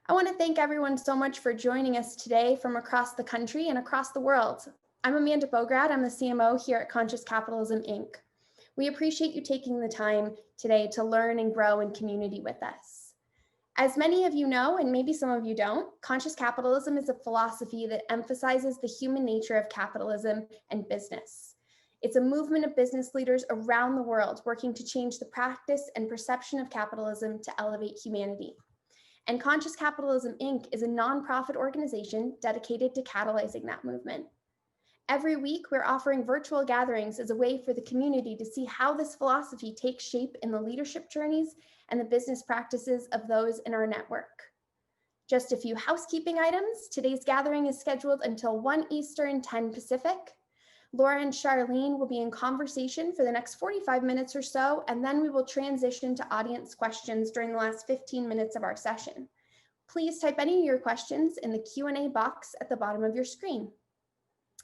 I want to thank everyone so much for joining us today from across the country and across the world. I'm Amanda Bograd. I'm the CMO here at Conscious Capitalism, Inc. We appreciate you taking the time today to learn and grow in community with us. As many of you know, and maybe some of you don't, conscious capitalism is a philosophy that emphasizes the human nature of capitalism and business. It's a movement of business leaders around the world working to change the practice and perception of capitalism to elevate humanity. And Conscious Capitalism, Inc. is a nonprofit organization dedicated to catalyzing that movement. Every week, we're offering virtual gatherings as a way for the community to see how this philosophy takes shape in the leadership journeys and the business practices of those in our network. Just a few housekeeping items. Today's gathering is scheduled until 1 Eastern, 10 Pacific. Laura and Charlene will be in conversation for the next 45 minutes or so, and then we will transition to audience questions during the last 15 minutes of our session. Please type any of your questions in the Q&A box at the bottom of your screen.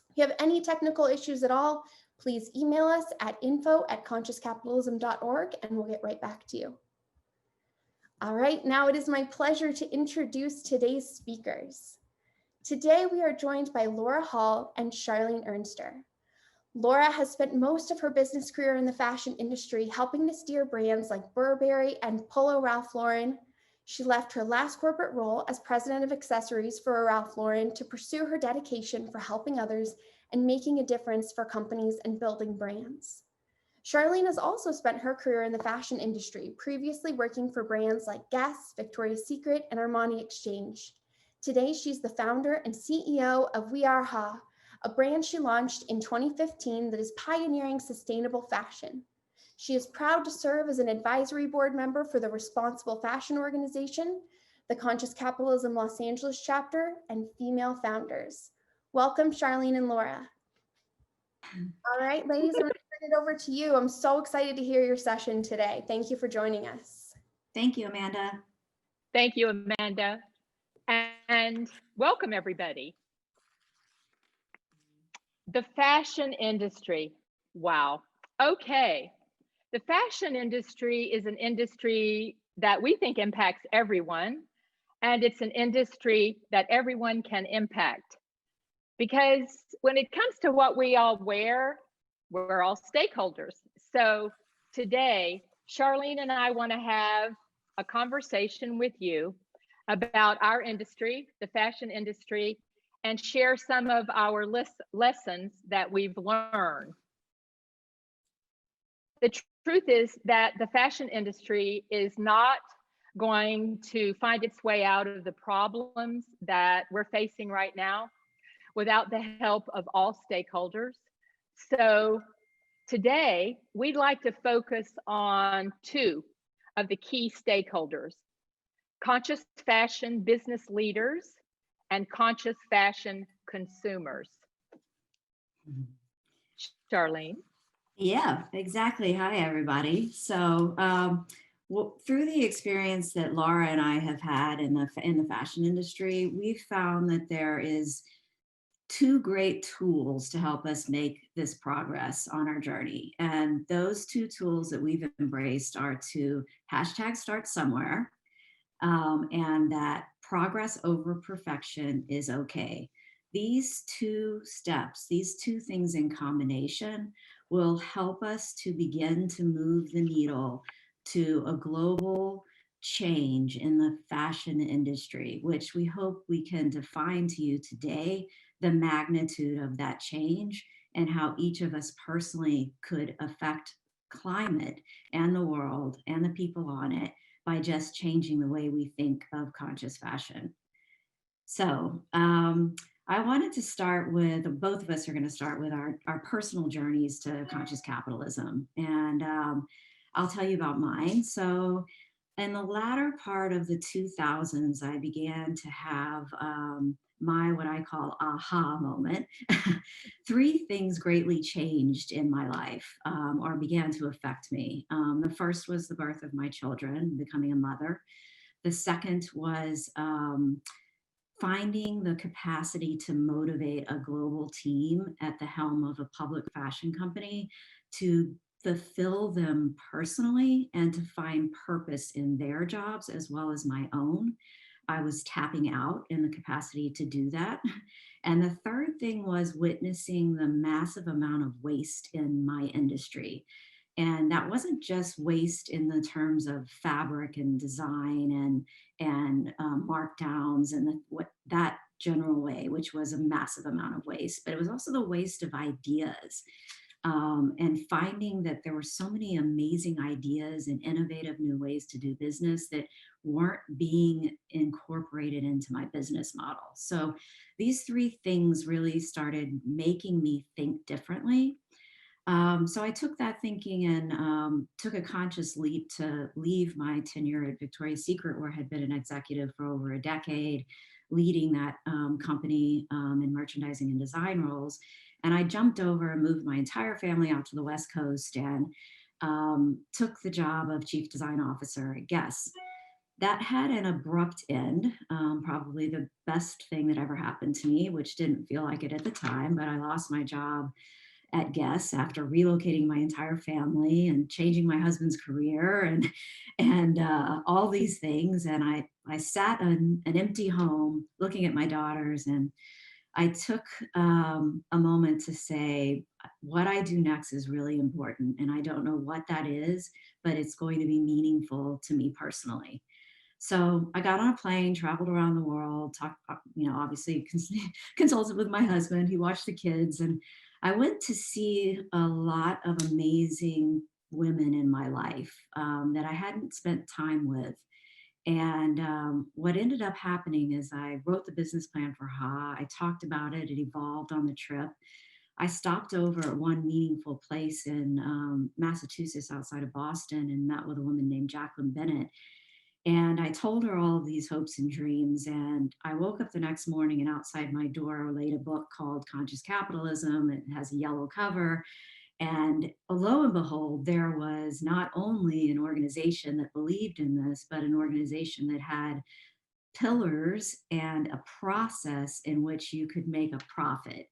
If you have any technical issues at all, please email us at info@consciouscapitalism.org and we'll get right back to you. All right, now it is my pleasure to introduce today's speakers. Today we are joined by Laura Hall and Charlene Ernster. Laura has spent most of her business career in the fashion industry, helping to steer brands like Burberry and Polo Ralph Lauren. She left her last corporate role as president of accessories for Ralph Lauren to pursue her dedication for helping others and making a difference for companies and building brands. Charlene has also spent her career in the fashion industry, previously working for brands like Guess, Victoria's Secret, and Armani Exchange. Today, she's the founder and CEO of We Are Ha, a brand she launched in 2015 that is pioneering sustainable fashion. She is proud to serve as an advisory board member for the Responsible Fashion Organization, the Conscious Capitalism Los Angeles chapter, and Female Founders. Welcome, Charlene and Laura. All right, ladies, I'm going to turn it over to you. I'm so excited to hear your session today. Thank you for joining us. Thank you, Amanda. Thank you, Amanda. And welcome, everybody. The fashion industry. Wow. Okay. The fashion industry is an industry that we think impacts everyone, and it's an industry that everyone can impact. Because when it comes to what we all wear, we're all stakeholders. So today, Charlene and I want to have a conversation with you about our industry, the fashion industry, and share some of our lessons that we've learned. The truth is that the fashion industry is not going to find its way out of the problems that we're facing right now without the help of all stakeholders. So today, we'd like to focus on two of the key stakeholders: conscious fashion business leaders and conscious fashion consumers. Charlene. Yeah, exactly. Hi, everybody. So through the experience that Laura and I have had in the fashion industry, we've found that there is two great tools to help us make this progress on our journey. And those two tools that we've embraced are to #start somewhere, and that progress over perfection is okay. These two steps, these two things in combination will help us to begin to move the needle to a global change in the fashion industry, which we hope we can define to you today, the magnitude of that change and how each of us personally could affect climate and the world and the people on it by just changing the way we think of conscious fashion. So I wanted to start with, both of us are going to start with our personal journeys to conscious capitalism. And I'll tell you about mine. So in the latter part of the 2000s, I began to have my, what I call aha moment. Three things greatly changed in my life, or began to affect me. The first was the birth of my children, becoming a mother. The second was finding the capacity to motivate a global team at the helm of a public fashion company to fulfill them personally and to find purpose in their jobs as well as my own. I was tapping out in the capacity to do that. And the third thing was witnessing the massive amount of waste in my industry. And that wasn't just waste in the terms of fabric and design and markdowns and what that general way, which was a massive amount of waste, but it was also the waste of ideas, and finding that there were so many amazing ideas and innovative new ways to do business that weren't being incorporated into my business model. So these three things really started making me think differently. So I took that thinking and took a conscious leap to leave my tenure at Victoria's Secret, where I had been an executive for over a decade, leading that company in merchandising and design roles. And I jumped over and moved my entire family out to the West Coast and took the job of Chief Design Officer at Guess. That had an abrupt end, probably the best thing that ever happened to me, which didn't feel like it at the time, but I lost my job at Guess after relocating my entire family and changing my husband's career and all these things. And I sat in an empty home looking at my daughters, and I took a moment to say, what I do next is really important. And I don't know what that is, but it's going to be meaningful to me personally. So I got on a plane, traveled around the world, talked, obviously consulted with my husband. He watched the kids, and I went to see a lot of amazing women in my life that I hadn't spent time with. And what ended up happening is I wrote the business plan for Ha. I talked about it. It evolved on the trip. I stopped over at one meaningful place in Massachusetts outside of Boston and met with a woman named Jacqueline Bennett. And I told her all of these hopes and dreams. And I woke up the next morning, and outside my door laid a book called Conscious Capitalism. It has a yellow cover. And lo and behold, there was not only an organization that believed in this, but an organization that had pillars and a process in which you could make a profit.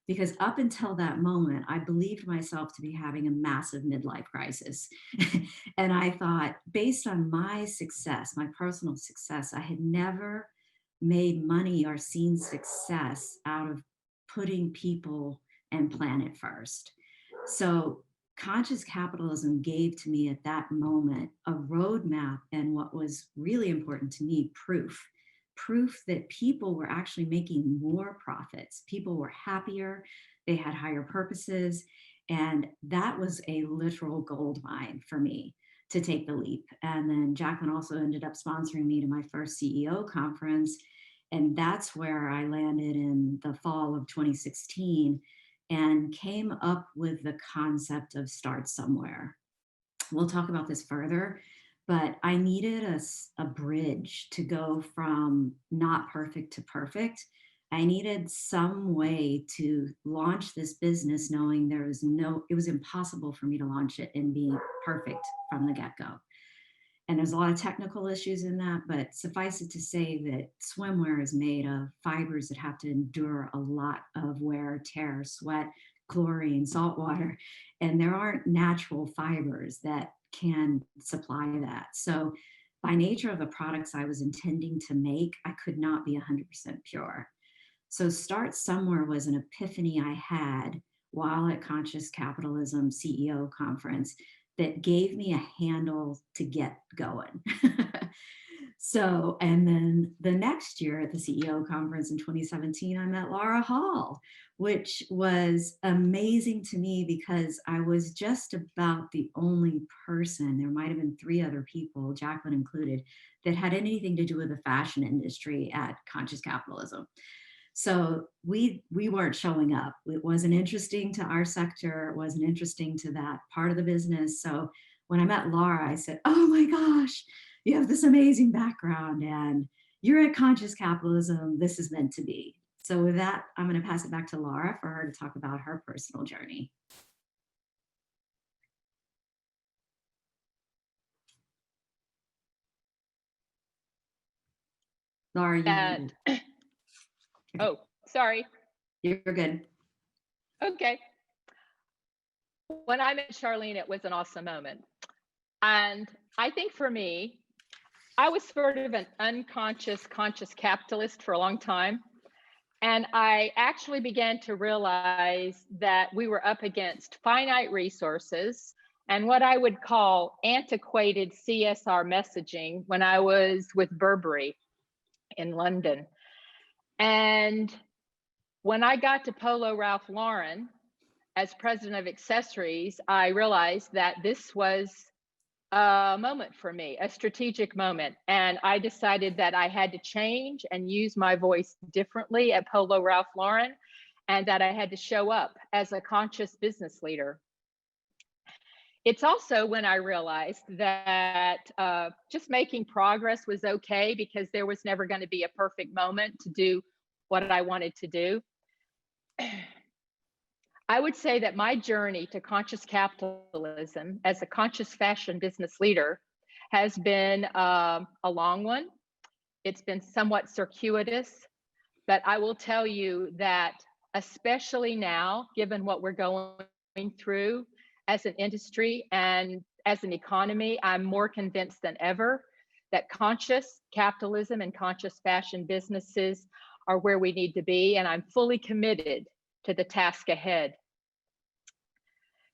Because up until that moment, I believed myself to be having a massive midlife crisis. And I thought, based on my success, my personal success, I had never made money or seen success out of putting people and planet first. So conscious capitalism gave to me at that moment a roadmap, and what was really important to me, proof that people were actually making more profits. People were happier, they had higher purposes. And that was a literal gold mine for me to take the leap. And then Jacqueline also ended up sponsoring me to my first CEO conference. And that's where I landed in the fall of 2016 and came up with the concept of start somewhere. We'll talk about this further, but I needed a bridge to go from not perfect to perfect. I needed some way to launch this business knowing it was impossible for me to launch it and be perfect from the get-go. And there's a lot of technical issues in that, but suffice it to say that swimwear is made of fibers that have to endure a lot of wear, tear, sweat, chlorine, salt water, and there aren't natural fibers that can supply that. So by nature of the products I was intending to make, I could not be 100% pure. So Start Somewhere was an epiphany I had while at Conscious Capitalism CEO conference that gave me a handle to get going. So, and then the next year at the CEO conference in 2017, I met Laura Hall, which was amazing to me because I was just about the only person, there might have been 3 other people, Jacqueline included, that had anything to do with the fashion industry at Conscious Capitalism. So we weren't showing up. It wasn't interesting to our sector. It wasn't interesting to that part of the business. So when I met Laura, I said, oh my gosh, you have this amazing background and you're at Conscious Capitalism. This is meant to be. So with that, I'm going to pass it back to Laura for her to talk about her personal journey. Laura, you Oh, sorry. You're good. Okay. When I met Charlene, it was an awesome moment. And I think for me, I was sort of an unconscious, conscious capitalist for a long time. And I actually began to realize that we were up against finite resources and what I would call antiquated CSR messaging when I was with Burberry in London. And when I got to Polo Ralph Lauren as president of accessories, I realized that this was a moment for me, a strategic moment. And I decided that I had to change and use my voice differently at Polo Ralph Lauren, and that I had to show up as a conscious business leader. It's also when I realized that just making progress was okay, because there was never going to be a perfect moment to do what I wanted to do. I would say that my journey to conscious capitalism as a conscious fashion business leader has been a long one. It's been somewhat circuitous, but I will tell you that, especially now, given what we're going through as an industry and as an economy, I'm more convinced than ever that conscious capitalism and conscious fashion businesses are where we need to be. And I'm fully committed to the task ahead.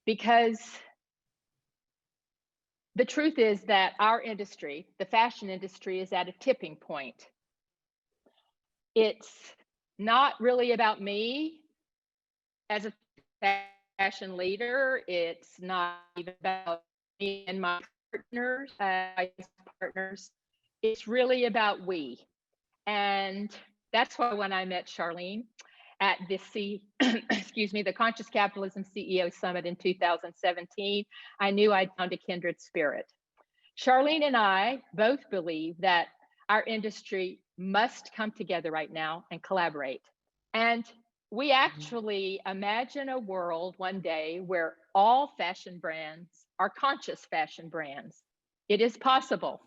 Because the truth is that our industry, the fashion industry, is at a tipping point. It's not really about me as a fashion leader. It's not even about me and my partners. It's really about we. And that's why when I met Charlene at the the Conscious Capitalism CEO Summit in 2017, I knew I'd found a kindred spirit. Charlene and I both believe that our industry must come together right now and collaborate. And we actually imagine a world one day where all fashion brands are conscious fashion brands. It is possible,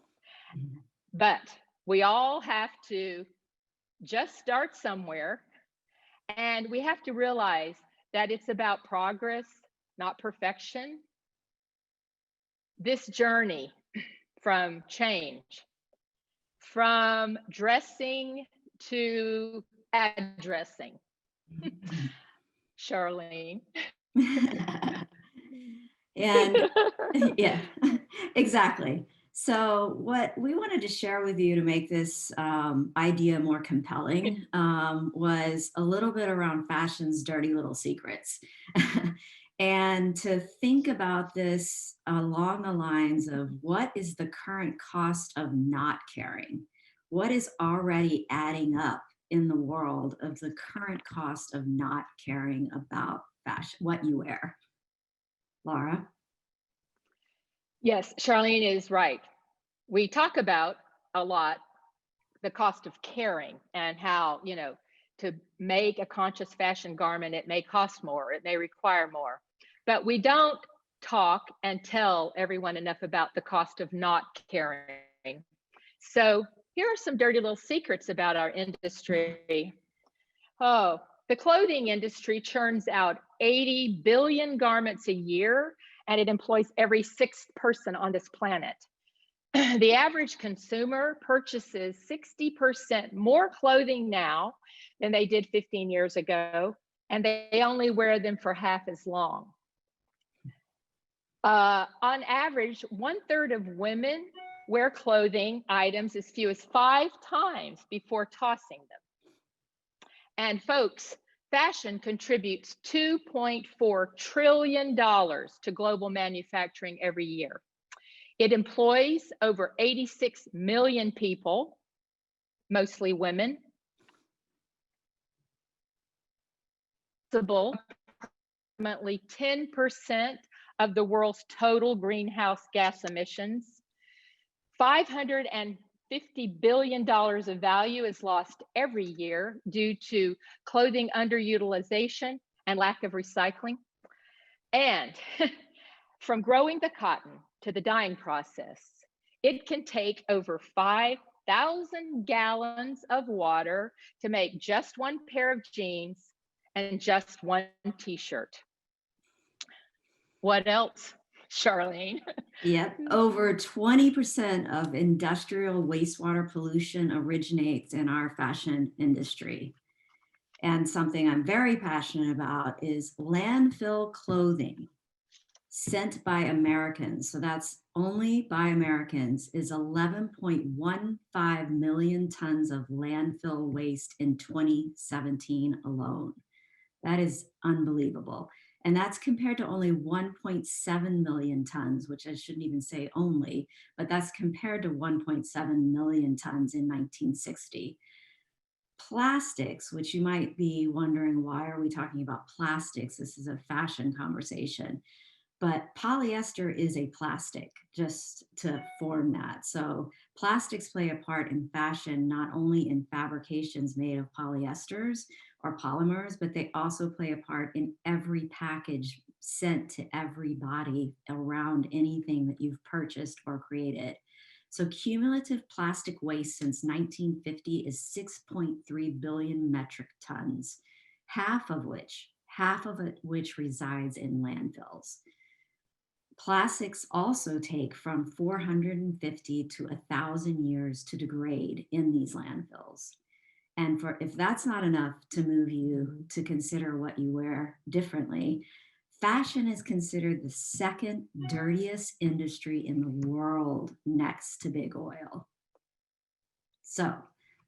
but we all have to just start somewhere. And we have to realize that it's about progress, not perfection. This journey from change, from dressing to addressing. Charlene. And yeah, exactly. So what we wanted to share with you to make this idea more compelling was a little bit around fashion's dirty little secrets. And to think about this along the lines of what is the current cost of not caring? What is already adding up in the world of the current cost of not caring about fashion, what you wear? Laura? Yes, Charlene is right. We talk about a lot the cost of caring and how, to make a conscious fashion garment, it may cost more, it may require more. But we don't talk and tell everyone enough about the cost of not caring. So here are some dirty little secrets about our industry. Oh, the clothing industry churns out 80 billion garments a year, and it employs every sixth person on this planet. The average consumer purchases 60% more clothing now than they did 15 years ago, and they only wear them for half as long. On average, 1/3 of women wear clothing items as few as 5 times before tossing them. And folks, fashion contributes $2.4 trillion to global manufacturing every year. It employs over 86 million people, mostly women. Approximately 10% of the world's total greenhouse gas emissions. $550 billion of value is lost every year due to clothing underutilization and lack of recycling. And from growing the cotton to the dyeing process, it can take over 5,000 gallons of water to make just one pair of jeans and just one t-shirt. What else? Charlene. Yep, over 20% of industrial wastewater pollution originates in our fashion industry. And something I'm very passionate about is landfill clothing sent by Americans. So that's only by Americans, is 11.15 million tons of landfill waste in 2017 alone. That is unbelievable. And that's compared to only 1.7 million tons, which I shouldn't even say only, but that's compared to 1.7 million tons in 1960. Plastics, which you might be wondering, why are we talking about plastics? This is a fashion conversation. But polyester is a plastic, just to form that. So plastics play a part in fashion, not only in fabrications made of polyesters or polymers, but they also play a part in every package sent to everybody around anything that you've purchased or created. So cumulative plastic waste since 1950 is 6.3 billion metric tons, half of which resides in landfills. Plastics also take from 450 to 1,000 years to degrade in these landfills. And if that's not enough to move you to consider what you wear differently, fashion is considered the second dirtiest industry in the world next to big oil. So,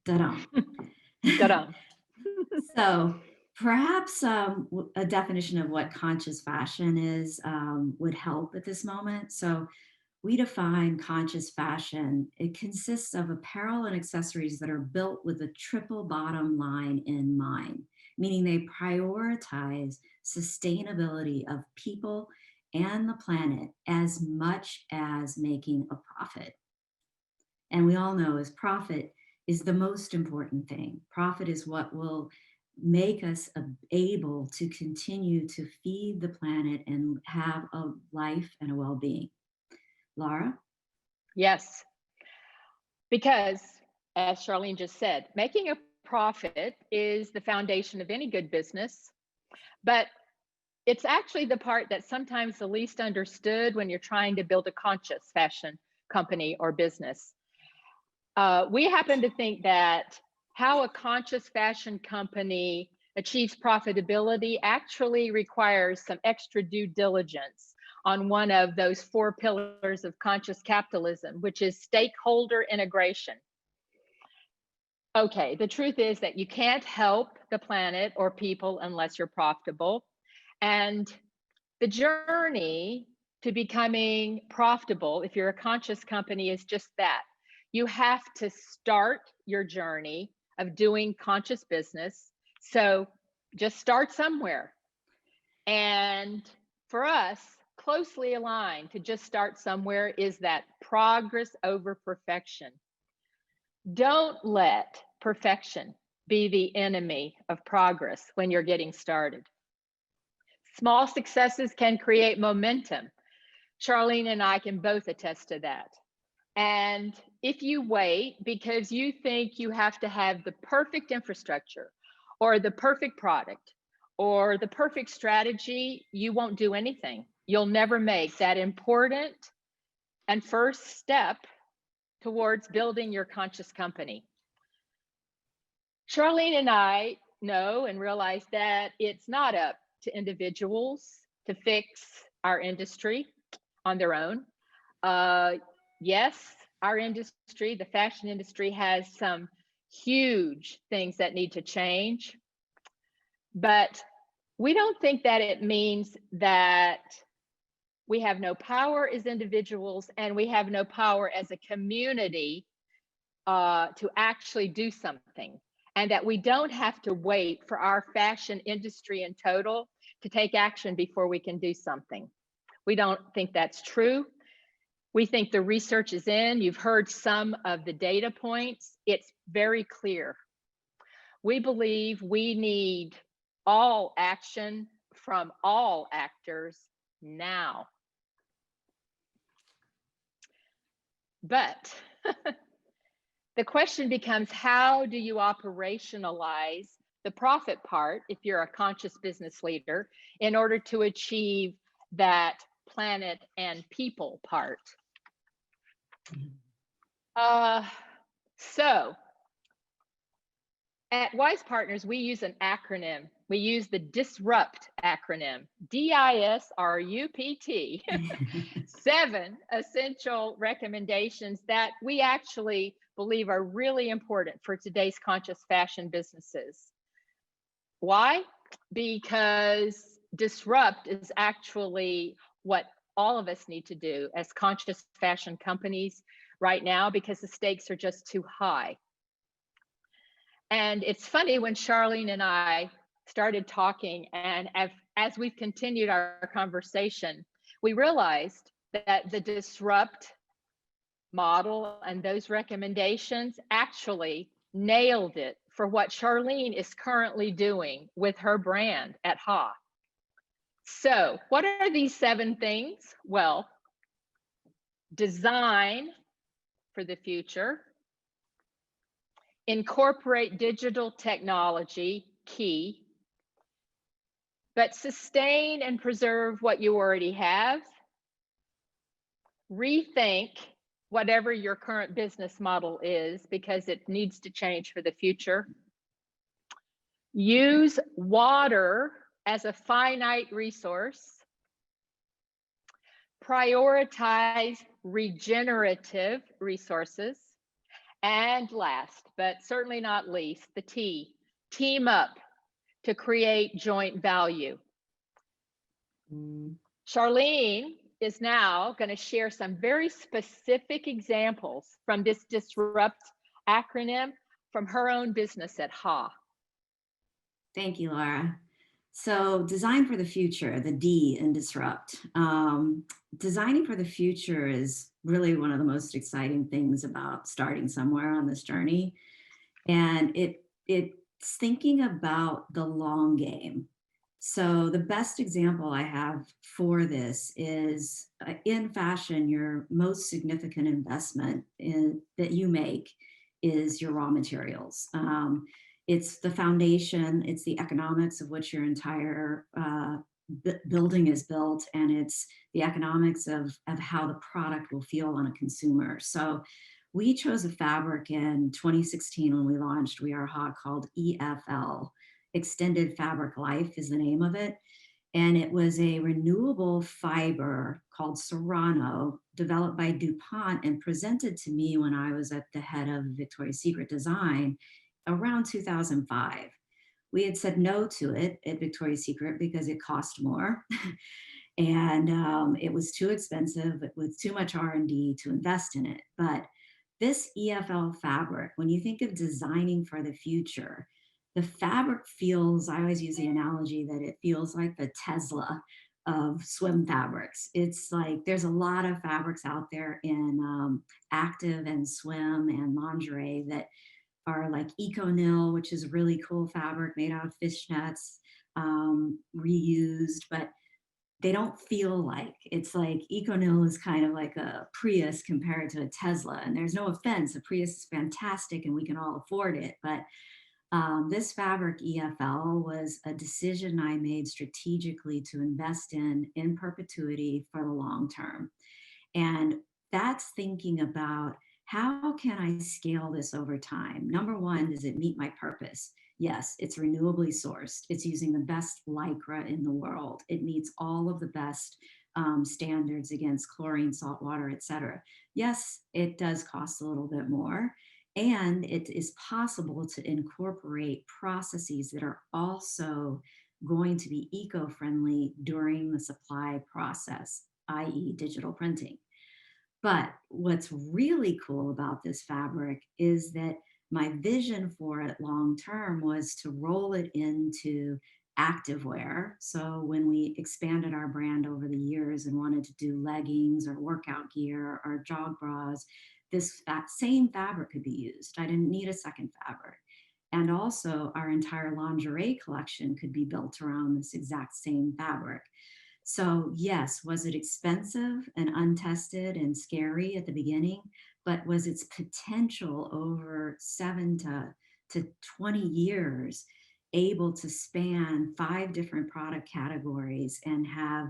ta-da. Ta-da. So perhaps a definition of what conscious fashion is would help at this moment. So we define conscious fashion. It consists of apparel and accessories that are built with a triple bottom line in mind, meaning they prioritize sustainability of people and the planet as much as making a profit. And we all know as profit is the most important thing. Profit is what will make us able to continue to feed the planet and have a life and a well-being. Laura? Yes, because as Charlene just said, making a profit is the foundation of any good business, but it's actually the part that's sometimes the least understood when you're trying to build a conscious fashion company or business. We happen to think that how a conscious fashion company achieves profitability actually requires some extra due diligence on one of those 4 pillars of conscious capitalism, which is stakeholder integration. Okay, the truth is that you can't help the planet or people unless you're profitable. And the journey to becoming profitable, if you're a conscious company, is just that. You have to start your journey of doing conscious business. So just start somewhere. And for us, closely aligned to just start somewhere is that progress over perfection. Don't let perfection be the enemy of progress when you're getting started. Small successes can create momentum. Charlene and I can both attest to that. And if you wait because you think you have to have the perfect infrastructure or the perfect product or the perfect strategy, you won't do anything. You'll never make that important and first step towards building your conscious company. Charlene and I know and realize that it's not up to individuals to fix our industry on their own. Yes, our industry, the fashion industry, has some huge things that need to change, but we don't think that it means that we have no power as individuals and we have no power as a community to actually do something, and that we don't have to wait for our fashion industry in total to take action before we can do something. We don't think that's true. We think the research is in. You've heard some of the data points. It's very clear. We believe we need all action from all actors now. But the question becomes, how do you operationalize the profit part if you're a conscious business leader in order to achieve that planet, and people part. So at Wise Partners, we use an acronym. We use the DISRUPT acronym, DISRUPT. 7 essential recommendations that we actually believe are really important for today's conscious fashion businesses. Why? Because disrupt is actually what all of us need to do as conscious fashion companies right now, because the stakes are just too high. And it's funny, when Charlene and I started talking, and as we've continued our conversation, we realized that the disrupt model and those recommendations actually nailed it for what Charlene is currently doing with her brand at Ha. So what are these 7 things? Well, design for the future, incorporate digital technology, key, but sustain and preserve what you already have, rethink whatever your current business model is, because it needs to change for the future. Use water as a finite resource. Prioritize regenerative resources. And last, but certainly not least, the T, team up to create joint value. Charlene is now going to share some very specific examples from this DISRUPT acronym from her own business at Ha. Thank you, Laura. So design for the future, the D in disrupt. Designing for the future is really one of the most exciting things about starting somewhere on this journey. And it's thinking about the long game. So the best example I have for this is in fashion, your most significant investment that you make is your raw materials. It's the foundation, it's the economics of which your entire building is built, and it's the economics of how the product will feel on a consumer. So we chose a fabric in 2016 when we launched We Are Ha called EFL. Extended Fabric Life is the name of it. And it was a renewable fiber called Serrano, developed by DuPont and presented to me when I was at the head of Victoria's Secret Design around 2005. We had said no to it at Victoria's Secret because it cost more. And it was too expensive with too much R&D to invest in it. But this EFL fabric, when you think of designing for the future, the fabric feels, I always use the analogy that it feels like the Tesla of swim fabrics. It's like there's a lot of fabrics out there in active and swim and lingerie that are like EcoNil, which is a really cool fabric made out of fishnets, reused, but they don't feel like, it's like EcoNil is kind of like a Prius compared to a Tesla. And there's no offense, a Prius is fantastic and we can all afford it, but this fabric EFL was a decision I made strategically to invest in perpetuity for the long term. And that's thinking about how can I scale this over time? Number one, does it meet my purpose? Yes, it's renewably sourced. It's using the best Lycra in the world. It meets all of the best standards against chlorine, salt water, et cetera. Yes, it does cost a little bit more. And it is possible to incorporate processes that are also going to be eco-friendly during the supply process, i.e. digital printing. But what's really cool about this fabric is that my vision for it long-term was to roll it into activewear. So when we expanded our brand over the years and wanted to do leggings or workout gear or jog bras, that same fabric could be used. I didn't need a second fabric. And also our entire lingerie collection could be built around this exact same fabric. So yes, was it expensive and untested and scary at the beginning, but was its potential over 7 to 20 years able to span 5 different product categories and have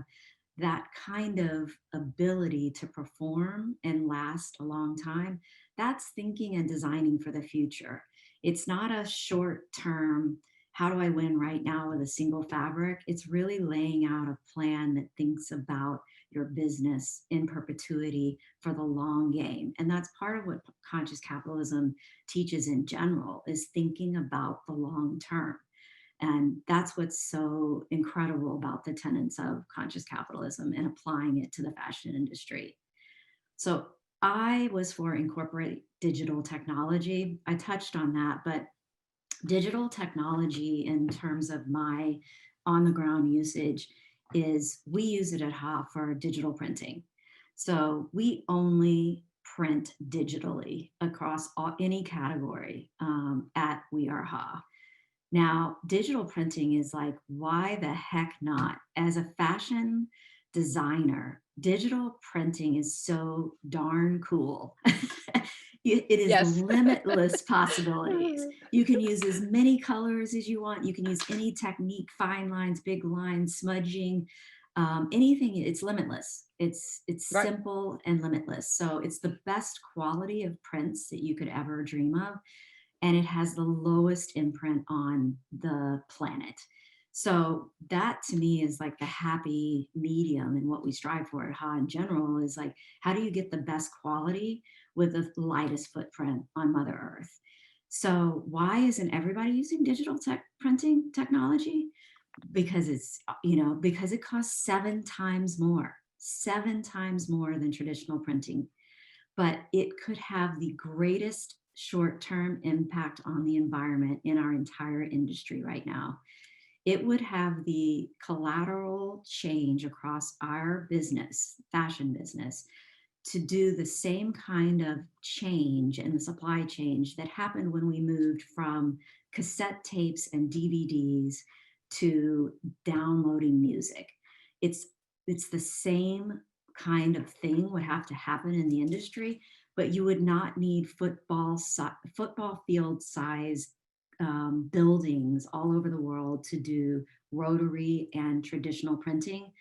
that kind of ability to perform and last a long time, that's thinking and designing for the future. It's not a short term, how do I win right now with a single fabric? It's really laying out a plan that thinks about your business in perpetuity for the long game. And that's part of what conscious capitalism teaches in general, is thinking about the long term. And that's what's so incredible about the tenets of conscious capitalism and applying it to the fashion industry. So I was for incorporate digital technology. I touched on that, but digital technology in terms of my on the ground usage is we use it at HA for digital printing. So we only print digitally across any category at We Are HA. Now, digital printing is like, why the heck not? As a fashion designer, digital printing is so darn cool. It is Yes. limitless possibilities. You can use as many colors as you want. You can use any technique, fine lines, big lines, smudging, anything. It's limitless. It's Right. simple and limitless. So it's the best quality of prints that you could ever dream of, and it has the lowest imprint on the planet. So that to me is like the happy medium, and what we strive for at HA in general is like, how do you get the best quality with the lightest footprint on Mother Earth? So why isn't everybody using digital printing technology? Because it's, because it costs 7 times more than traditional printing, but it could have the greatest short-term impact on the environment in our entire industry right now. It would have the collateral change across our business, fashion business, to do the same kind of change in the supply chain that happened when we moved from cassette tapes and DVDs to downloading music. It's it's the same kind of thing would have to happen in the industry, but you would not need football field size buildings all over the world to do rotary and traditional printing.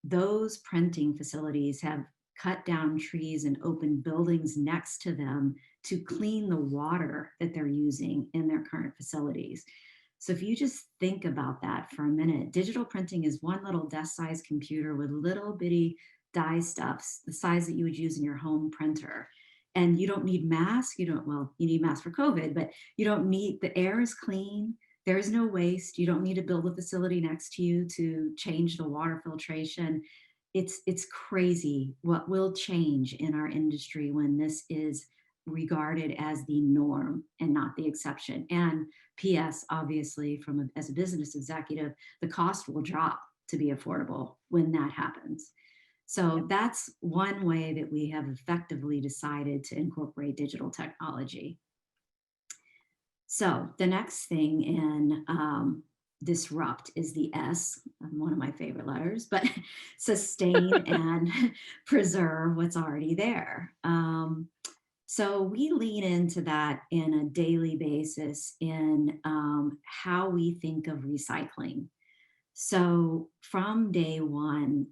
Those printing facilities have cut down trees and opened buildings next to them to clean the water that they're using in their current facilities. So if you just think about that for a minute, digital printing is one little desk-sized computer with little bitty dye stuffs, the size that you would use in your home printer. And you don't need masks. You need masks for COVID, but you don't need, the air is clean. There is no waste. You don't need to build a facility next to you to change the water filtration. It's crazy what will change in our industry when this is regarded as the norm and not the exception. And PS, obviously, as a business executive, the cost will drop to be affordable when that happens. So that's one way that we have effectively decided to incorporate digital technology. So the next thing in disrupt is the S, one of my favorite letters, but sustain and preserve what's already there. So we lean into that in a daily basis in how we think of recycling. So from day one,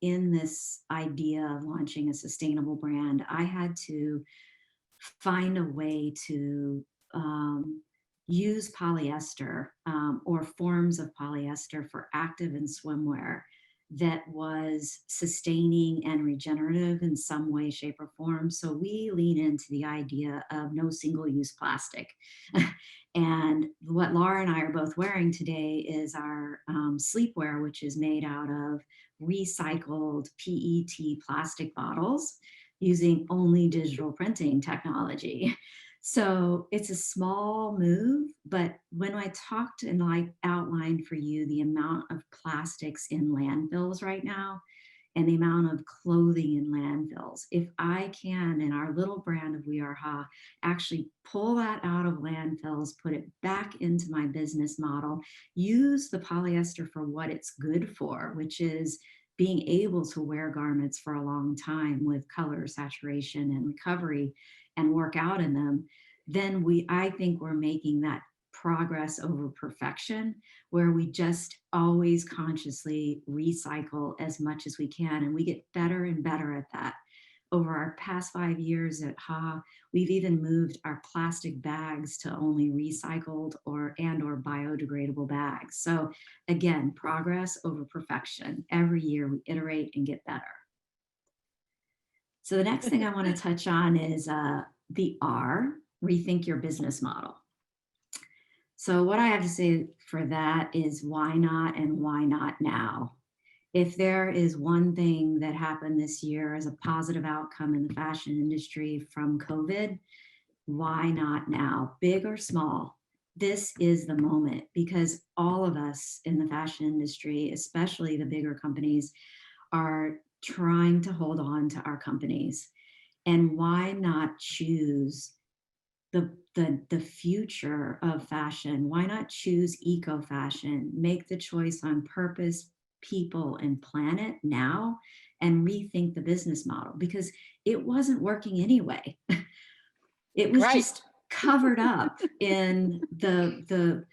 in this idea of launching a sustainable brand, I had to find a way to use polyester or forms of polyester for active and swimwear that was sustaining and regenerative in some way, shape, or form. So we lean into the idea of no single-use plastic. And what Laura and I are both wearing today is our sleepwear, which is made out of recycled PET plastic bottles using only digital printing technology. So it's a small move, but when I talked and I outlined for you the amount of plastics in landfills right now and the amount of clothing in landfills, if I can, in our little brand of We Are Ha, actually pull that out of landfills, put it back into my business model, use the polyester for what it's good for, which is being able to wear garments for a long time with color, saturation, and recovery and work out in them, then I think we're making that progress over perfection, where we just always consciously recycle as much as we can. And we get better and better at that. Over our past 5 years at HA, we've even moved our plastic bags to only recycled or biodegradable bags. So again, progress over perfection. Every year we iterate and get better. So the next thing I want to touch on is the R, rethink your business model. So what I have to say for that is why not and why not now? If there is one thing that happened this year as a positive outcome in the fashion industry from COVID, why not now? Big or small, this is the moment, because all of us in the fashion industry, especially the bigger companies, are trying to hold on to our companies. And why not choose the future of fashion? Why not choose eco fashion? Make the choice on purpose, people, and planet now, and rethink the business model, because it wasn't working anyway. It was just covered up in the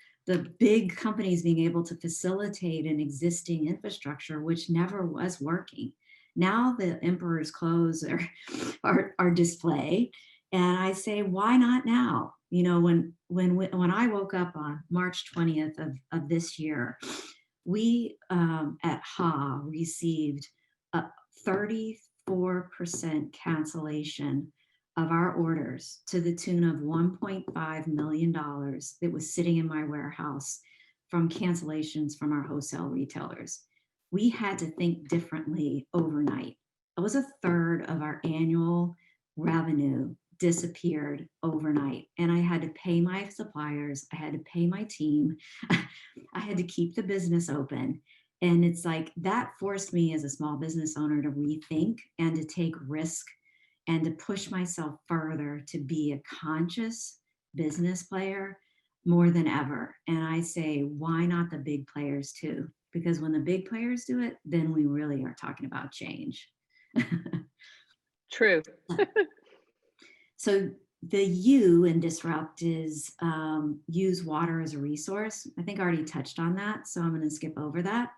big companies being able to facilitate an existing infrastructure, which never was working. Now the emperor's clothes are displayed, and I say, why not now? You know, when I woke up on March 20th of this year, we at HA received a 34% cancellation of our orders to the tune of $1.5 million that was sitting in my warehouse from cancellations from our wholesale retailers. We had to think differently overnight. It was a third of our annual revenue disappeared overnight. And I had to pay my suppliers. I had to pay my team. I had to keep the business open. And it's like that forced me as a small business owner to rethink and to take risk and to push myself further to be a conscious business player more than ever. And I say, why not the big players too? Because when the big players do it, then we really are talking about change. True. So the U in disrupt is use water as a resource. I think I already touched on that, so I'm going to skip over that.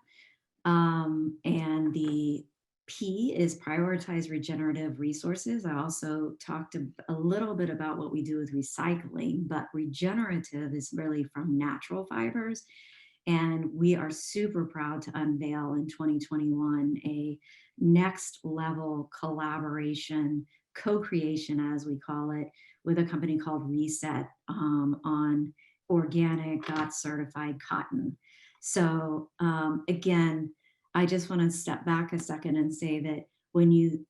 And the P is prioritize regenerative resources. I also talked a little bit about what we do with recycling, but regenerative is really from natural fibers. And we are super proud to unveil in 2021 a next level collaboration, co-creation, as we call it, with a company called Reset on organic, GOTS certified cotton. So again, I just want to step back a second and say that when you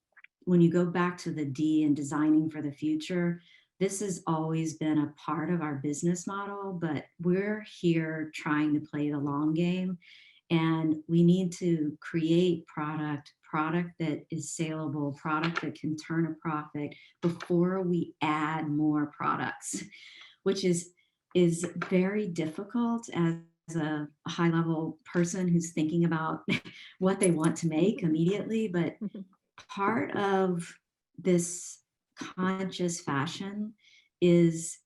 go back to the D in designing for the future, this has always been a part of our business model, but we're here trying to play the long game, and we need to create product that is saleable, product that can turn a profit before we add more products, which is very difficult as a high level person who's thinking about what they want to make immediately. But part of this conscious fashion is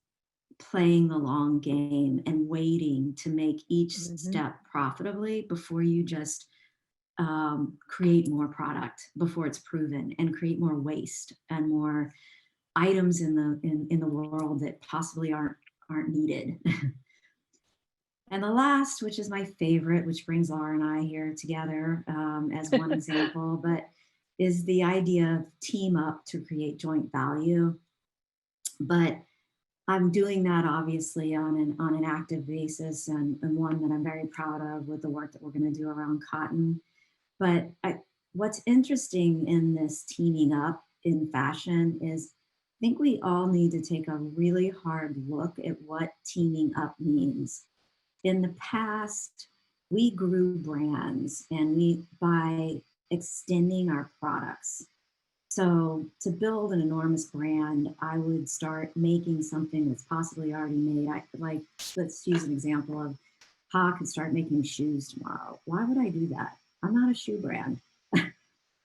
playing the long game and waiting to make each step profitably before you just create more product before it's proven, and create more waste and more items in the world that possibly aren't needed. And the last, which is my favorite, which brings Laura and I here together as one example, but is the idea of team up to create joint value. But I'm doing that obviously on an active basis, and one that I'm very proud of with the work that we're going to do around cotton. But what's interesting in this teaming up in fashion is I think we all need to take a really hard look at what teaming up means. In the past, we grew brands by extending our products. So to build an enormous brand, I would start making something that's possibly already made. Let's use an example of Ha could start making shoes tomorrow. Why would I do that? I'm not a shoe brand.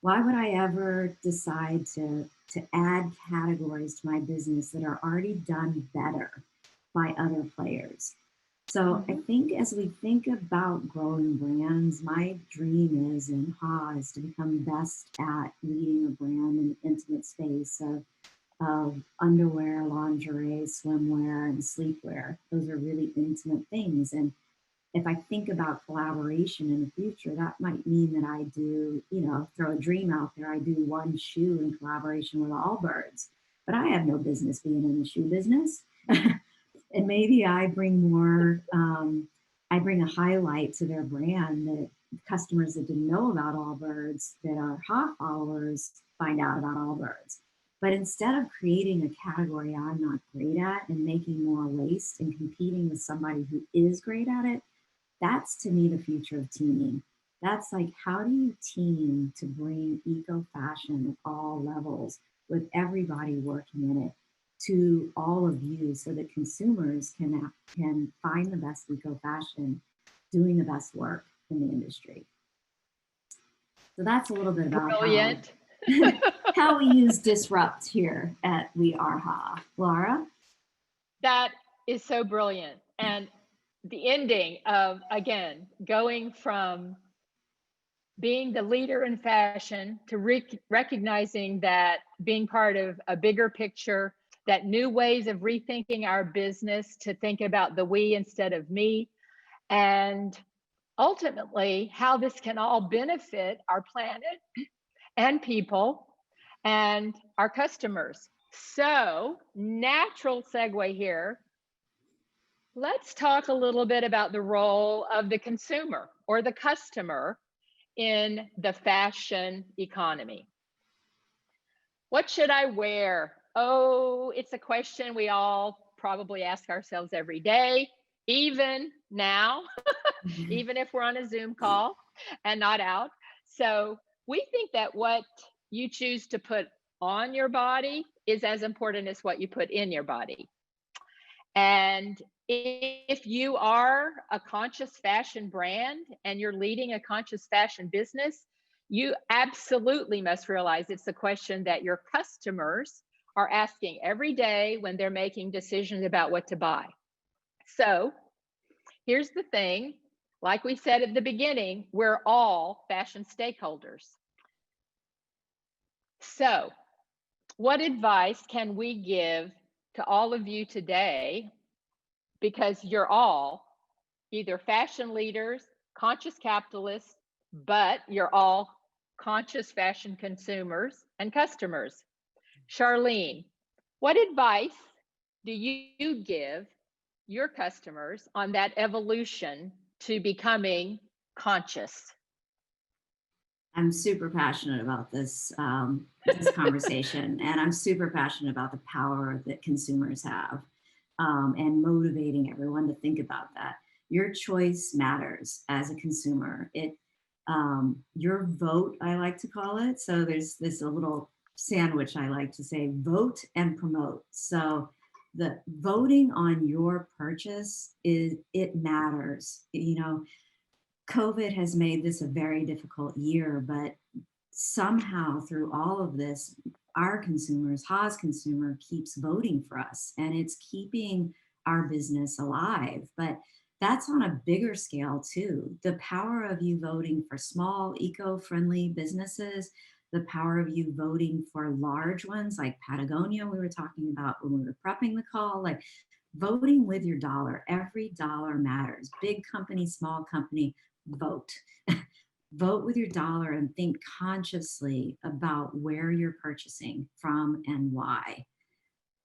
Why would I ever decide to add categories to my business that are already done better by other players? So I think as we think about growing brands, my dream is and is to become best at leading a brand in the intimate space of underwear, lingerie, swimwear, and sleepwear. Those are really intimate things. And if I think about collaboration in the future, that might mean that I do, throw a dream out there. I do one shoe in collaboration with Allbirds, but I have no business being in the shoe business. And maybe I bring more, I bring a highlight to their brand that customers that didn't know about Allbirds that are hot followers find out about Allbirds. But instead of creating a category I'm not great at and making more waste and competing with somebody who is great at it, that's to me the future of teaming. That's like, how do you team to bring eco fashion at all levels with everybody working in it to all of you so that consumers can find the best eco fashion doing the best work in the industry. So that's a little bit about Brilliant. how we use disrupt here at We Are Ha. Laura? That is so brilliant. And the ending of, again, going from being the leader in fashion to recognizing that being part of a bigger picture, that new ways of rethinking our business to think about the we instead of me, and ultimately how this can all benefit our planet and people and our customers. So, natural segue here. Let's talk a little bit about the role of the consumer or the customer in the fashion economy. What should I wear? Oh, it's a question we all probably ask ourselves every day, even now, even if we're on a Zoom call and not out. So we think that what you choose to put on your body is as important as what you put in your body. And if you are a conscious fashion brand and you're leading a conscious fashion business, you absolutely must realize it's a question that your customers are asking every day when they're making decisions about what to buy. So here's the thing, like we said at the beginning, we're all fashion stakeholders. So what advice can we give to all of you today? Because you're all either fashion leaders, conscious capitalists, but you're all conscious fashion consumers and customers. Charlene, what advice do you give your customers on that evolution to becoming conscious? I'm super passionate about this conversation, and I'm super passionate about the power that consumers have, and motivating everyone to think about that. Your choice matters as a consumer. Your vote, I like to call it. So there's this a little sandwich I like to say: vote and promote. So the voting on your purchase it matters. COVID has made this a very difficult year, but somehow through all of this, our consumers, Ha's consumer, keeps voting for us, and it's keeping our business alive. But that's on a bigger scale too. The power of you voting for small, eco-friendly businesses, the power of you voting for large ones like Patagonia, we were talking about when we were prepping the call, like voting with your dollar. Every dollar matters. Big company, small company, vote. Vote with your dollar and think consciously about where you're purchasing from and why.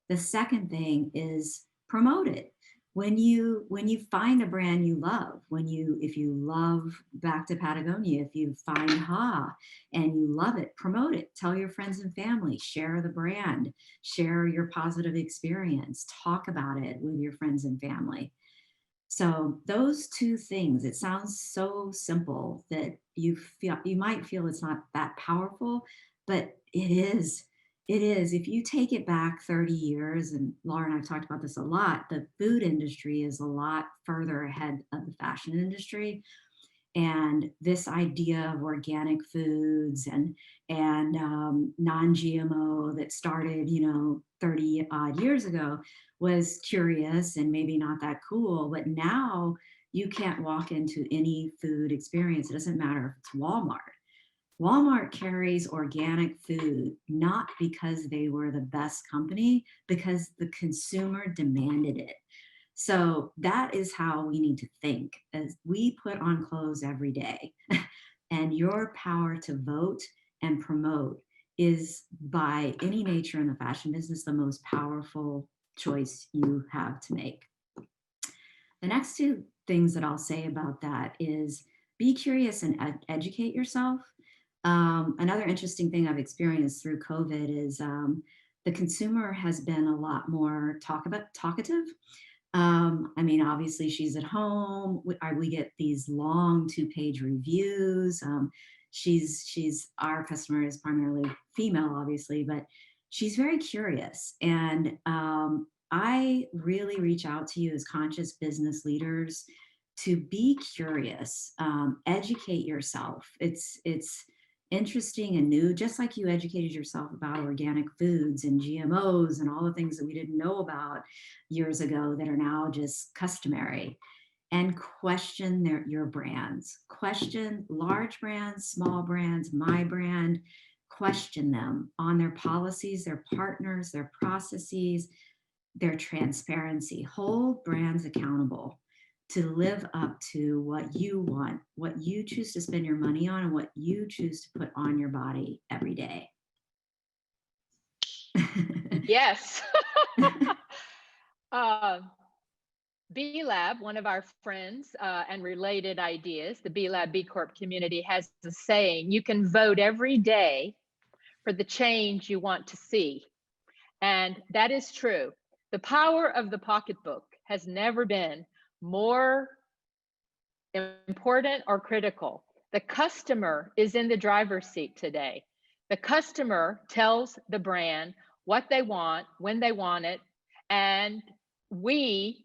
The second thing is promote it. When you find a brand you love, if you love, back to Patagonia, if you find Ha and you love it, promote it. Tell your friends and family, share the brand, share your positive experience, talk about it with your friends and family. So those two things, it sounds so simple that you might feel it's not that powerful, but it is. It is. If you take it back 30 years, and Laura and I've talked about this a lot, the food industry is a lot further ahead of the fashion industry. And this idea of organic foods and non-GMO that started, 30 odd years ago was curious and maybe not that cool. But now you can't walk into any food experience. It doesn't matter if it's Walmart. Walmart carries organic food, not because they were the best company, because the consumer demanded it. So that is how we need to think as we put on clothes every day. And your power to vote and promote is by any nature in the fashion business, the most powerful choice you have to make. The next two things that I'll say about that is be curious and educate yourself. Another interesting thing I've experienced through COVID is the consumer has been a lot more talkative. I mean, obviously she's at home. We get these long 2-page reviews. Our customer is primarily female, obviously, but she's very curious. And I really reach out to you as conscious business leaders to be curious, educate yourself. It's interesting and new, just like you educated yourself about organic foods and GMOs and all the things that we didn't know about years ago that are now just customary. And question your brands. Question large brands, small brands, my brand. Question them on their policies, their partners, their processes, their transparency. Hold brands accountable to live up to what you want, what you choose to spend your money on, and what you choose to put on your body every day. Yes. B Lab, one of our friends and related ideas, the B Lab B Corp community has a saying, you can vote every day for the change you want to see. And that is true. The power of the pocketbook has never been more important or critical. The customer is in the driver's seat today. The customer tells the brand what they want, when they want it, and we,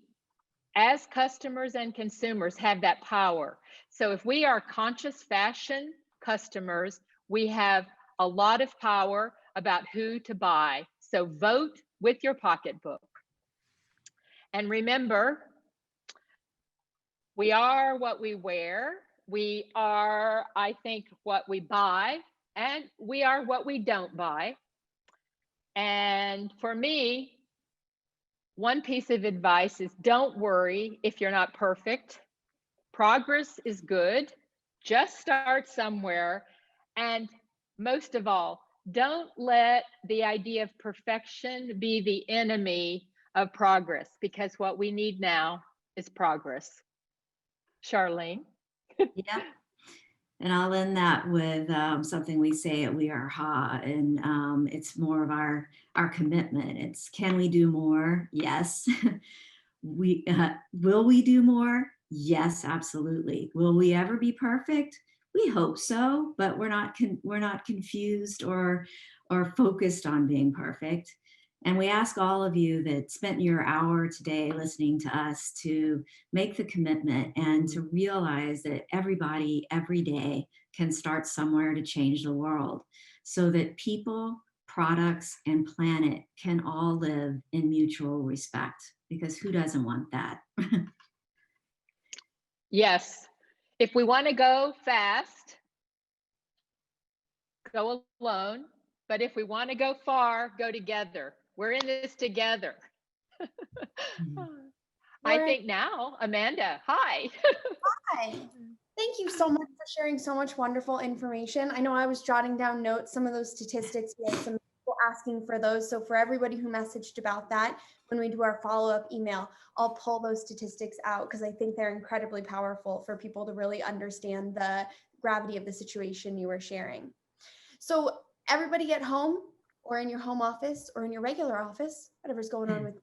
as customers and consumers, have that power. So if we are conscious fashion customers, we have a lot of power about who to buy. So vote with your pocketbook. And remember, we are what we wear. We are, I think, what we buy, and we are what we don't buy. And for me, one piece of advice is don't worry if you're not perfect. Progress is good. Just start somewhere. And most of all, don't let the idea of perfection be the enemy of progress, because what we need now is progress. Charlene? Yep. And I'll end that with something we say at We Are Ha, and it's more of our commitment. It's, can we do more? Yes. Will we do more? Yes, absolutely. Will we ever be perfect? We hope so, but we're not confused or focused on being perfect. And we ask all of you that spent your hour today listening to us to make the commitment and to realize that everybody every day can start somewhere to change the world, so that people, products, and planet can all live in mutual respect, because who doesn't want that? Yes. If we want to go fast, go alone. But if we want to go far, go together. We're in this together. I think now, Amanda, hi. Hi. Thank you so much for sharing so much wonderful information. I know I was jotting down notes, some of those statistics, we had some people asking for those. So for everybody who messaged about that, when we do our follow-up email, I'll pull those statistics out because I think they're incredibly powerful for people to really understand the gravity of the situation you were sharing. So everybody at home or in your home office or in your regular office, whatever's going on with you,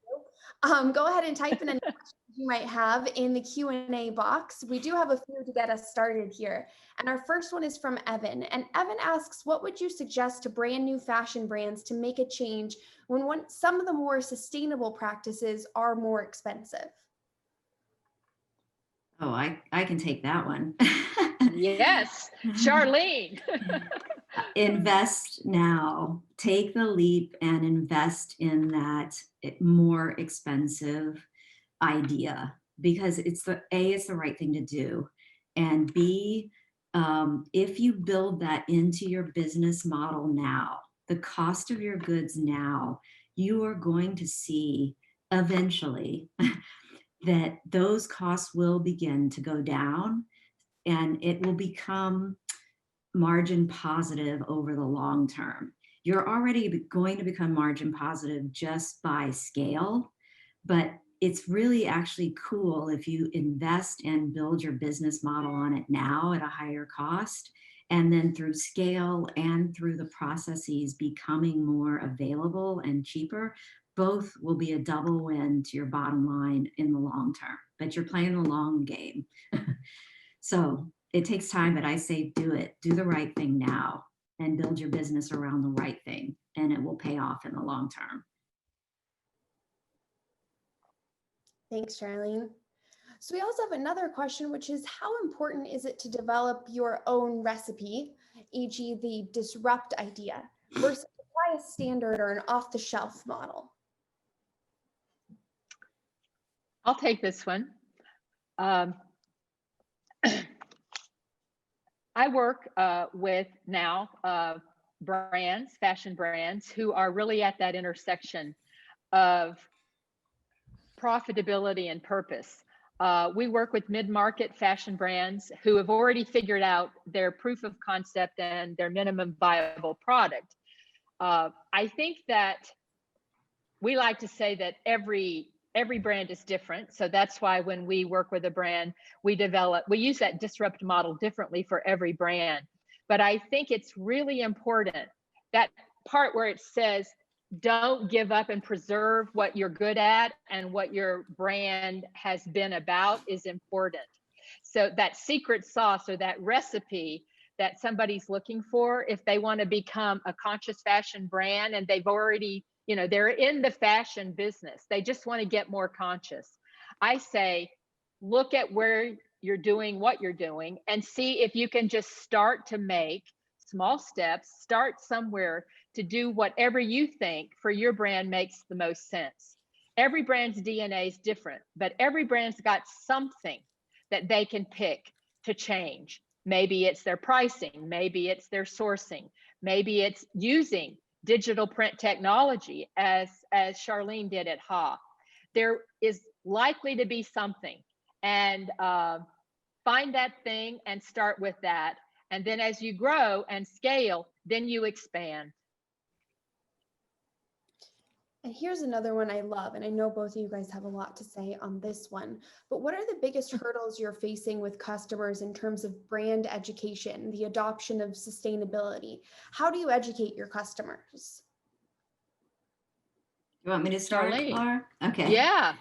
go ahead and type in any questions you might have in the Q&A box. We do have a few to get us started here. And our first one is from Evan. And Evan asks, what would you suggest to brand new fashion brands to make a change when some of the more sustainable practices are more expensive? Oh, I can take that one. Yes, Charlene. Invest now. Take the leap and invest in that more expensive idea, because it's the right thing to do, and B, if you build that into your business model now, the cost of your goods now, you are going to see eventually that those costs will begin to go down, and it will become margin positive over the long term. You're already going to become margin positive just by scale, but it's really actually cool if you invest and build your business model on it now at a higher cost, and then through scale and through the processes becoming more available and cheaper, both will be a double win to your bottom line in the long term. But you're playing the long game. So it takes time, but I say do it. Do the right thing now and build your business around the right thing, and it will pay off in the long term. Thanks, Charlene. So we also have another question, which is how important is it to develop your own recipe, e.g. the disrupt idea, versus apply a standard or an off-the-shelf model? I'll take this one. I work with now brands, fashion brands, who are really at that intersection of profitability and purpose. We work with mid-market fashion brands who have already figured out their proof of concept and their minimum viable product. I think that we like to say that every brand is different. So that's why when we work with a brand, we use that disrupt model differently for every brand. But I think it's really important, that part where it says, don't give up and preserve what you're good at and what your brand has been about is important. So that secret sauce or that recipe that somebody's looking for, if they want to become a conscious fashion brand and they've already, they're in the fashion business, they just want to get more conscious. I say, look at where you're doing what you're doing and see if you can just start to make small steps, start somewhere to do whatever you think for your brand makes the most sense. Every brand's DNA is different, but every brand's got something that they can pick to change. Maybe it's their pricing, maybe it's their sourcing, maybe it's using digital print technology as Charlene did at Ha. There is likely to be something, and find that thing and start with that. And then as you grow and scale, then you expand. And here's another one I love, and I know both of you guys have a lot to say on this one, but what are the biggest hurdles you're facing with customers in terms of brand education, the adoption of sustainability? How do you educate your customers? You want me to start, Charlene. Laura? Okay. Yeah.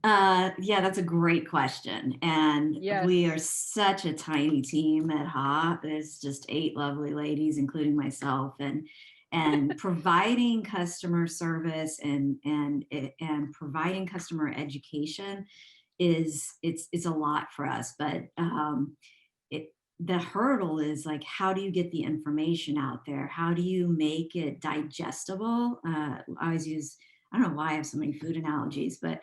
Yeah, that's a great question. And yes. We are such a tiny team at Ha. There's just 8 lovely ladies, including myself, and providing customer service and providing customer education it's a lot for us. But the hurdle is like, how do you get the information out there? How do you make it digestible? I always use, I don't know why I have so many food analogies, but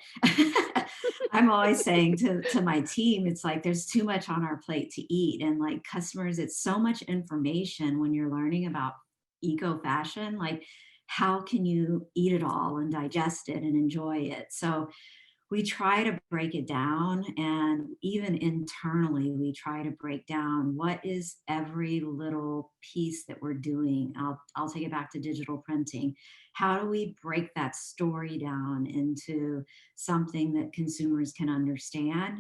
I'm always saying to my team, it's like there's too much on our plate to eat. And like customers, it's so much information when you're learning about eco fashion. Like, how can you eat it all and digest it and enjoy it? So we try to break it down, and even internally, we try to break down what is every little piece that we're doing. I'll take it back to digital printing. How do we break that story down into something that consumers can understand?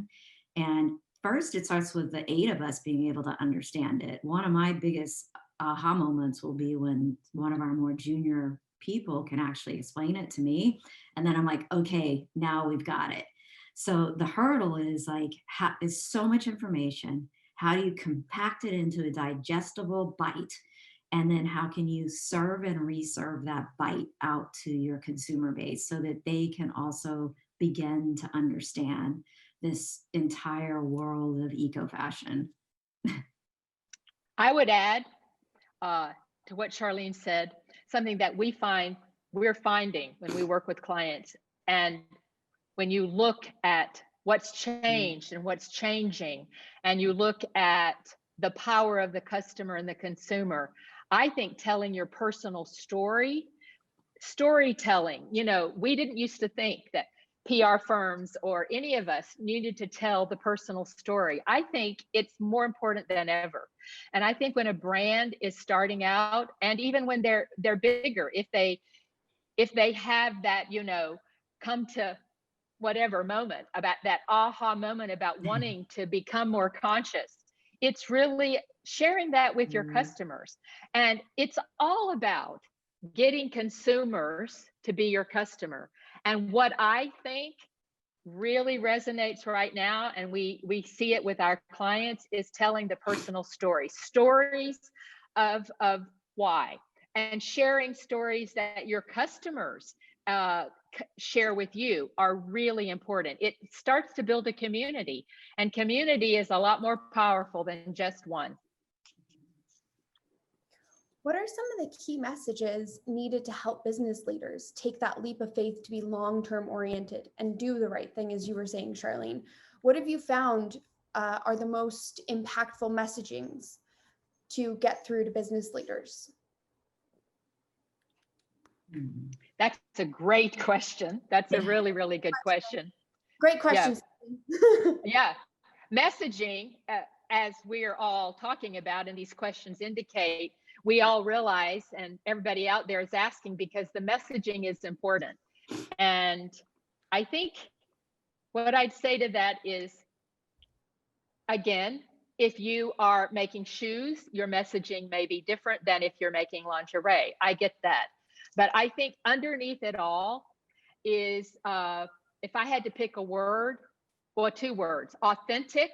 And first, it starts with the 8 of us being able to understand it. One of my biggest aha moments will be when one of our more junior people can actually explain it to me. And then I'm like, okay, now we've got it. So the hurdle is like, is so much information. How do you compact it into a digestible bite? And then how can you serve and reserve that bite out to your consumer base so that they can also begin to understand this entire world of eco fashion? I would add to what Charlene said, something that we're finding when we work with clients. And when you look at what's changed and what's changing, and you look at the power of the customer and the consumer, I think telling your personal storytelling, we didn't used to think that PR firms or any of us needed to tell the personal story. I think it's more important than ever. And I think when a brand is starting out, and even when they're bigger, if they have that, come to whatever moment, about that aha moment about wanting to become more conscious, it's really sharing that with your customers. And it's all about getting consumers to be your customer. And what I think really resonates right now, and we see it with our clients, is telling the personal stories of why, and sharing stories that your customers share with you are really important. It starts to build a community, and community is a lot more powerful than just one. What are some of the key messages needed to help business leaders take that leap of faith to be long-term oriented and do the right thing, as you were saying, Charlene? What have you found are the most impactful messagings to get through to business leaders? That's a great question. That's a really, really good question. Great question. Yeah. Messaging, as we're all talking about, and these questions indicate, we all realize, and everybody out there is asking, because the messaging is important. And I think what I'd say to that is, again, if you are making shoes, your messaging may be different than if you're making lingerie. I get that. But I think underneath it all is, if I had to pick a word, well, 2 words: authentic.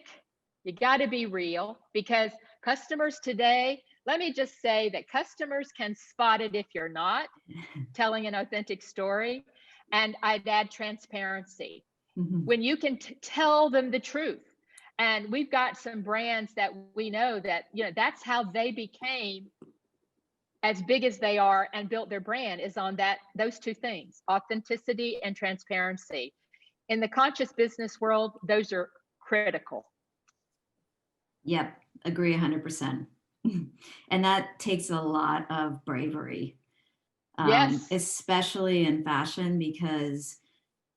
You got to be real, because customers today, let me just say that customers can spot it if you're not telling an authentic story. And I'd add transparency. When you can tell them the truth. And we've got some brands that we know that, that's how they became as big as they are and built their brand, is on those 2 things: authenticity and transparency. In the conscious business world, those are critical. Yep, agree 100%. And that takes a lot of bravery, Yes. especially in fashion, because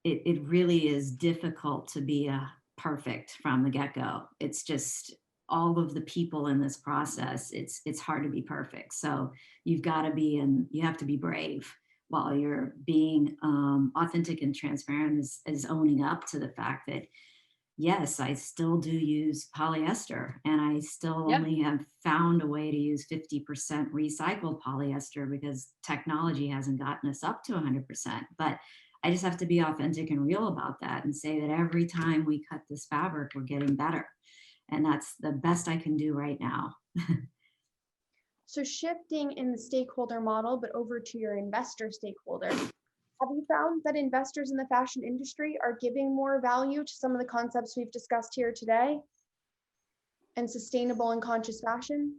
it really is difficult to be perfect from the get-go. It's just all of the people in this process. It's hard to be perfect. So you have to be brave while you're being authentic and transparent, is owning up to the fact that, yes, I still do use polyester, and I still only have found a way to use 50% recycled polyester because technology hasn't gotten us up to 100%. But I just have to be authentic and real about that and say that every time we cut this fabric, we're getting better. And that's the best I can do right now. So shifting in the stakeholder model, but over to your investor stakeholder. Have you found that investors in the fashion industry are giving more value to some of the concepts we've discussed here today, and sustainable and conscious fashion?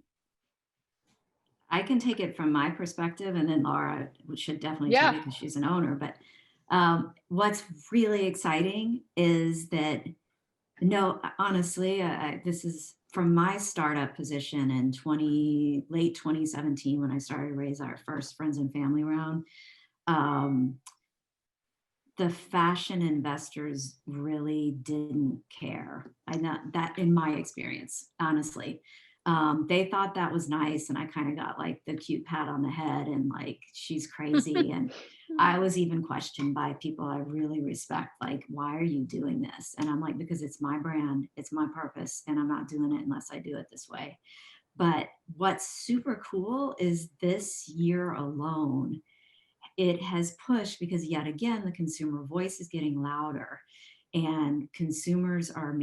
I can take it from my perspective, and then Laura should definitely take it because she's an owner. But what's really exciting is that, honestly, this is from my startup position in late 2017, when I started to raise our first friends and family round. The fashion investors really didn't care. I know that in my experience, honestly. They thought that was nice, and I kind of got like the cute pat on the head and like, she's crazy. And I was even questioned by people I really respect, like, why are you doing this? And I'm like, because it's my brand, it's my purpose, and I'm not doing it unless I do it this way. But what's super cool is this year alone, it has pushed, because yet again, the consumer voice is getting louder, and consumers are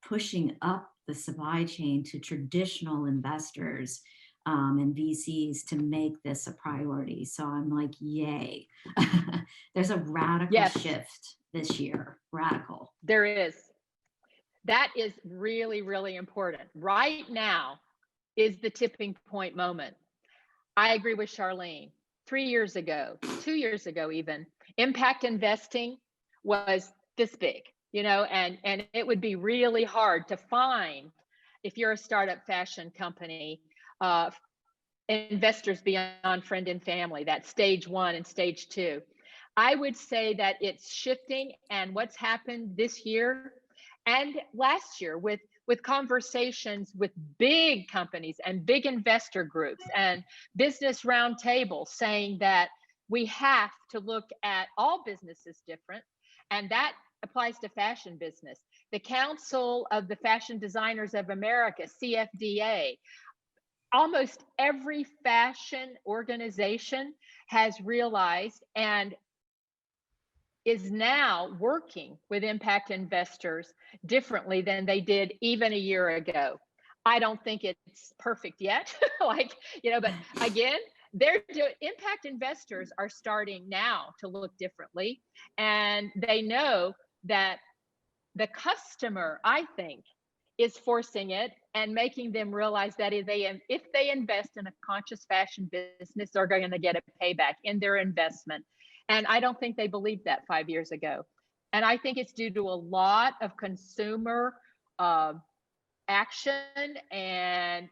pushing up the supply chain to traditional investors and VCs to make this a priority. So I'm like, yay. There's a radical shift this year. Radical. There is. That is really, really important. Right now is the tipping point moment. I agree with Charlene. 3 years ago, 2 years ago even, impact investing was this big, and it would be really hard to find, if you're a startup fashion company, uh, investors beyond friend and family, that stage 1 and stage 2. I would say that it's shifting, and what's happened this year and last year with conversations with big companies and big investor groups and business roundtables saying that we have to look at all businesses different, and that applies to fashion business. The Council of the Fashion Designers of America, CFDA, almost every fashion organization has realized and is now working with impact investors differently than they did even a year ago. I don't think it's perfect yet, but again, impact investors are starting now to look differently, and they know that the customer, I think, is forcing it and making them realize that if they invest in a conscious fashion business, they're going to get a payback in their investment. And I don't think they believed that 5 years ago. And I think it's due to a lot of consumer action and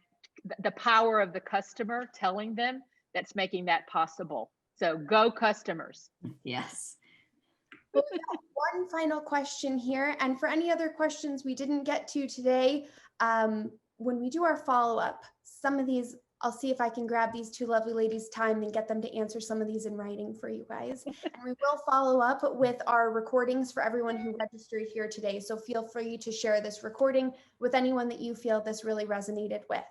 the power of the customer telling them that's making that possible. So go customers. Yes. Well, we got one final question here. And for any other questions we didn't get to today, when we do our follow-up, some of these, I'll see if I can grab these two lovely ladies' time and get them to answer some of these in writing for you guys. And we will follow up with our recordings for everyone who registered here today. So feel free to share this recording with anyone that you feel this really resonated with.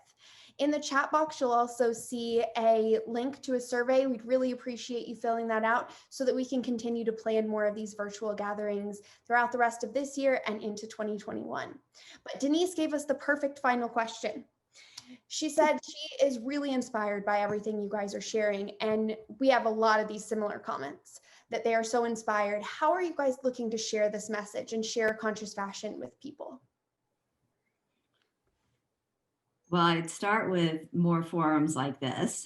In the chat box, you'll also see a link to a survey. We'd really appreciate you filling that out so that we can continue to plan more of these virtual gatherings throughout the rest of this year and into 2021. But Denise gave us the perfect final question. She said she is really inspired by everything you guys are sharing, and we have a lot of these similar comments that they are so inspired. How are you guys looking to share this message and share conscious fashion with people? Well, I'd start with more forums like this.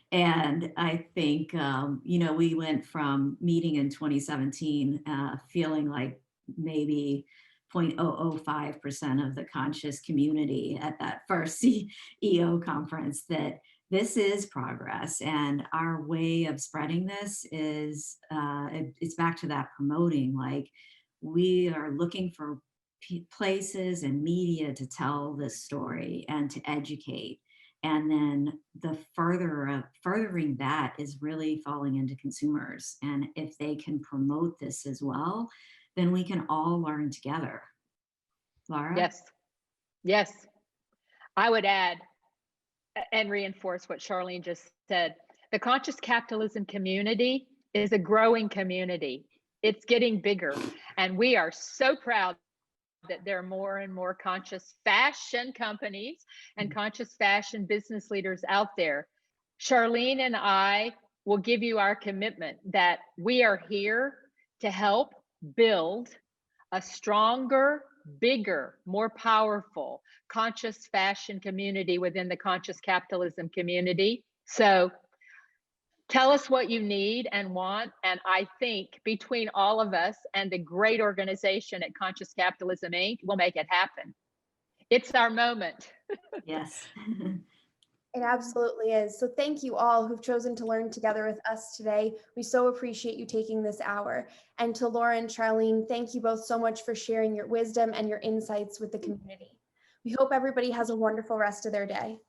And I think, we went from meeting in 2017, feeling like maybe 0.005% of the conscious community at that first CEO conference, that this is progress. And our way of spreading this is, it's back to that promoting, like we are looking for places and media to tell this story and to educate. And then the furthering that is really falling into consumers. And if they can promote this as well, then we can all learn together. Laura? Yes. I would add and reinforce what Charlene just said. The conscious capitalism community is a growing community. It's getting bigger. And we are so proud that there are more and more conscious fashion companies and conscious fashion business leaders out there. Charlene and I will give you our commitment that we are here to help build a stronger, bigger, more powerful conscious fashion community within the conscious capitalism community. So tell us what you need and want. And I think between all of us and the great organization at Conscious Capitalism, Inc., we'll make it happen. It's our moment. Yes. It absolutely is. So thank you all who've chosen to learn together with us today. We so appreciate you taking this hour. And to Laura and Charlene, thank you both so much for sharing your wisdom and your insights with the community. We hope everybody has a wonderful rest of their day.